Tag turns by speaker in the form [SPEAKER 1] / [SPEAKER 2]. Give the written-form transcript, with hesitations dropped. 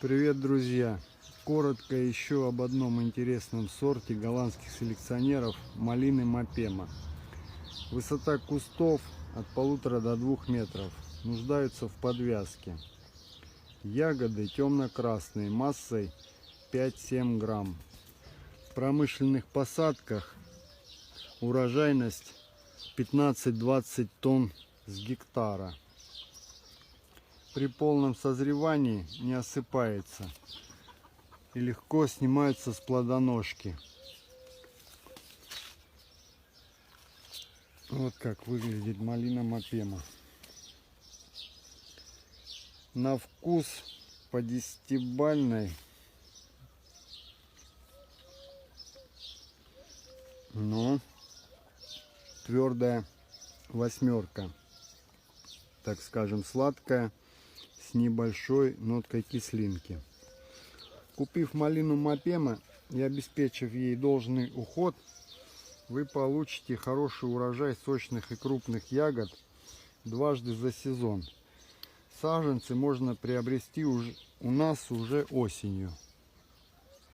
[SPEAKER 1] Привет, друзья! Коротко еще об одном интересном сорте голландских селекционеров малины Мапема. Высота кустов от 1,5 до 2 метров. Нуждаются в подвязке. Ягоды темно-красные, массой 5-7 грамм. В промышленных посадках урожайность 15-20 тонн с гектара. При полном созревании не осыпается и легко снимаются с плодоножки. Вот как выглядит малина Мапема. На вкус по 10-бальной, но твердая 8, так скажем, сладкая, с небольшой ноткой кислинки. Купив малину Мапема и обеспечив ей должный уход, вы получите хороший урожай сочных и крупных ягод дважды за сезон. Саженцы можно приобрести у нас уже осенью.